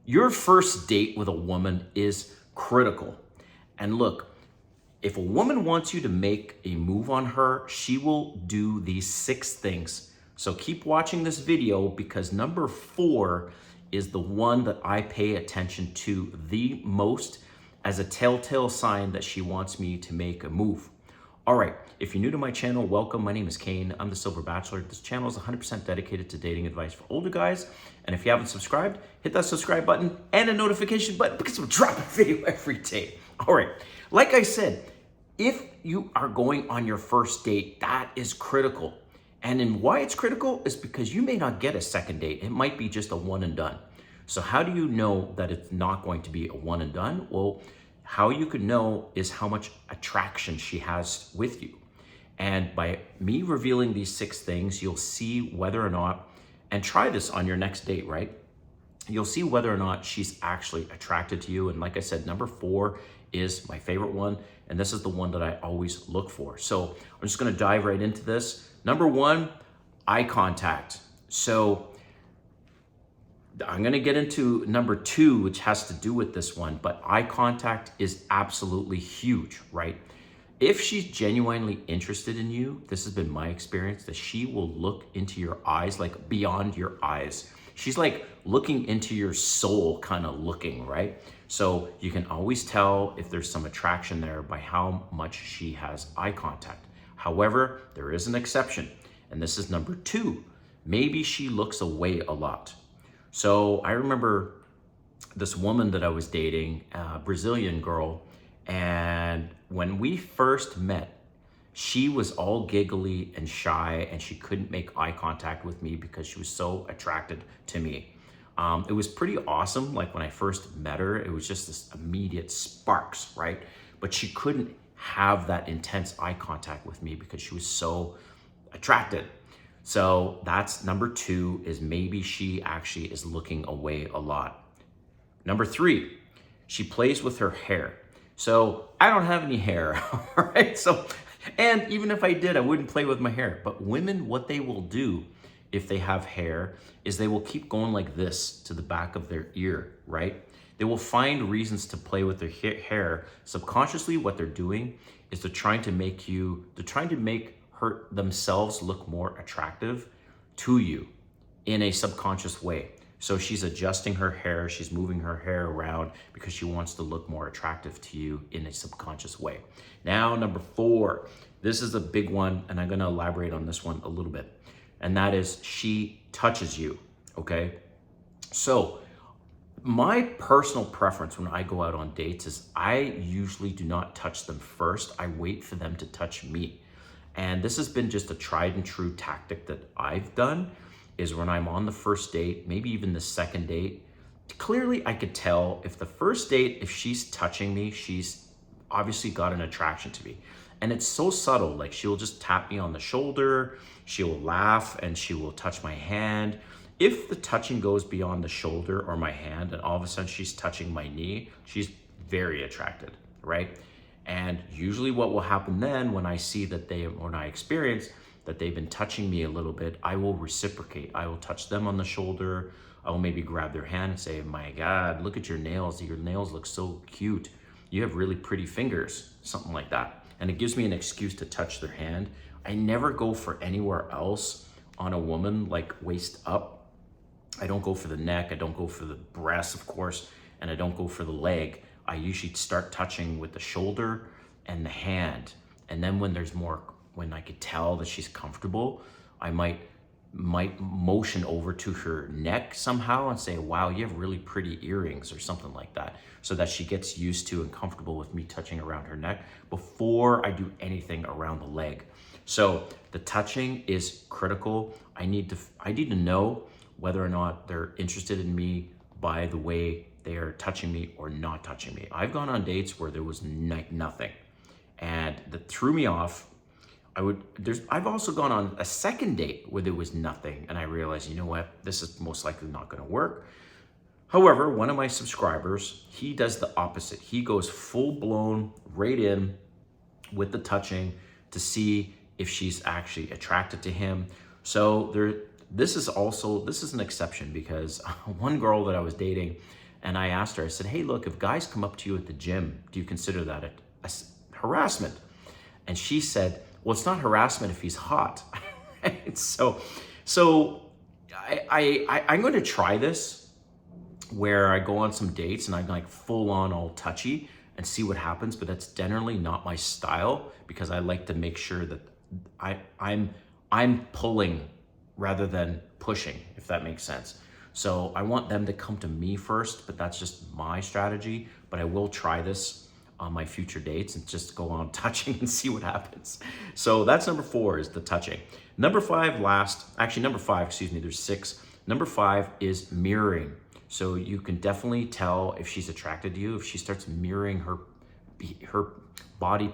Your first date with a woman is critical. And look, if a woman wants you to make a move on her, she will do these 6 things. So keep watching this video because number 4 is the one that I pay attention to the most as a telltale sign that she wants me to make a move. All right, if you're new to my channel, welcome. My name is Kane. I'm the Silver Bachelor. This channel is 100% dedicated to dating advice for older guys. And if you haven't subscribed, hit that subscribe button and a notification button because I'm dropping a video every day. All right, like I said, if you are going on your first date, that is critical. And why it's critical is because you may not get a second date. It might be just a one and done. So how do you know that it's not going to be a one and done? Well, how you could know is how much attraction she has with you. And by me revealing these 6 things, you'll see whether or not, and try this on your next date, right? You'll see whether or not she's actually attracted to you. And like I said, number 4 is my favorite one. And this is the one that I always look for. So I'm just gonna dive right into this. Number 1, eye contact. So I'm gonna get into number 2, which has to do with this one, but eye contact is absolutely huge, right? If she's genuinely interested in you, this has been my experience, that she will look into your eyes, like beyond your eyes. She's like looking into your soul, kind of looking, right? So you can always tell if there's some attraction there by how much she has eye contact. However, there is an exception, and this is number 2. Maybe she looks away a lot. So I remember this woman that I was dating, a Brazilian girl, and when we first met, she was all giggly and shy and she couldn't make eye contact with me because she was so attracted to me. It was pretty awesome. Like when I first met her, it was just this immediate sparks, right? But she couldn't have that intense eye contact with me because she was so attracted. So that's number 2, is maybe she actually is looking away a lot. Number 3, she plays with her hair. So I don't have any hair, all right? So, and even if I did, I wouldn't play with my hair. But women, what they will do if they have hair is they will keep going like this to the back of their ear, right? They will find reasons to play with their hair. Subconsciously, what they're doing is they're trying to make her themselves look more attractive to you in a subconscious way. So she's adjusting her hair, she's moving her hair around because she wants to look more attractive to you in a subconscious way. Now, number 4, this is a big one, and I'm gonna elaborate on this one a little bit. And that is she touches you, okay? So my personal preference when I go out on dates is I usually do not touch them first. I wait for them to touch me. And this has been just a tried and true tactic that I've done, is when I'm on the first date, maybe even the second date, clearly I could tell if the first date, if she's touching me, she's obviously got an attraction to me. And it's so subtle, like she'll just tap me on the shoulder, she'll laugh, and she will touch my hand. If the touching goes beyond the shoulder or my hand, and all of a sudden she's touching my knee, she's very attracted, right? And usually what will happen then when I see that when I experience that they've been touching me a little bit, I will reciprocate. I will touch them on the shoulder. I will maybe grab their hand and say, my God, look at your nails. Your nails look so cute. You have really pretty fingers, something like that. And it gives me an excuse to touch their hand. I never go for anywhere else on a woman, like waist up. I don't go for the neck. I don't go for the breast, of course, and I don't go for the leg. I usually start touching with the shoulder and the hand. And then when I could tell that she's comfortable, I might motion over to her neck somehow and say, wow, you have really pretty earrings or something like that, so that she gets used to and comfortable with me touching around her neck before I do anything around the leg. So the touching is critical. I need to know whether or not they're interested in me by the way they are touching me or not touching me. I've gone on dates where there was nothing, and that threw me off. I've also gone on a second date where there was nothing, and I realized, you know what, this is most likely not gonna work. However, one of my subscribers, he does the opposite. He goes full blown right in with the touching to see if she's actually attracted to him. So this is an exception, because one girl that I was dating, And I asked her, I said, hey, look, if guys come up to you at the gym, do you consider that a harassment? And she said, well, it's not harassment if he's hot. so I'm going to try this where I go on some dates and I'm like full on all touchy and see what happens, but that's generally not my style because I like to make sure that I'm pulling rather than pushing, if that makes sense. So I want them to come to me first, but that's just my strategy. But I will try this on my future dates and just go on touching and see what happens. So that's number 4 is the touching. Number 5 excuse me, there's 6. Number 5 is mirroring. So you can definitely tell if she's attracted to you if she starts mirroring her body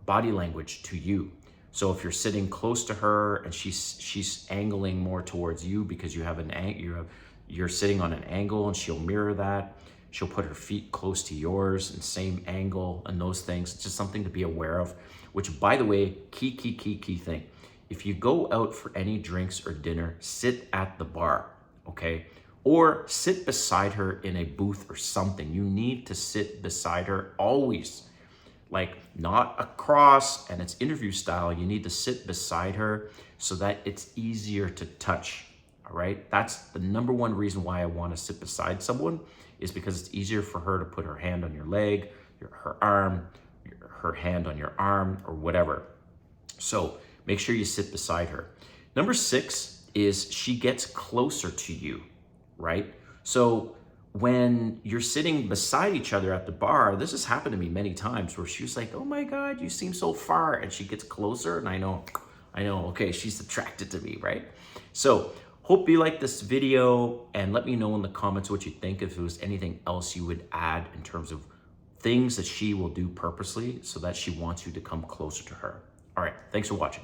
language to you. So if you're sitting close to her and she's angling more towards you because you have you're sitting on an angle and she'll mirror that. She'll put her feet close to yours and same angle and those things. It's just something to be aware of, which by the way, key thing. If you go out for any drinks or dinner, sit at the bar, okay? Or sit beside her in a booth or something. You need to sit beside her always. Like not across, and it's interview style. You need to sit beside her so that it's easier to touch, all right? That's the number 1 reason why I want to sit beside someone is because it's easier for her to put her hand on your leg, her arm, her hand on your arm or whatever. So make sure you sit beside her. Number 6 is she gets closer to you, right? So when you're sitting beside each other at the bar, this has happened to me many times where she was like, oh my God, you seem so far. And she gets closer and I know, okay, she's attracted to me, right? So hope you like this video and let me know in the comments what you think, if there was anything else you would add in terms of things that she will do purposely so that she wants you to come closer to her. All right, thanks for watching.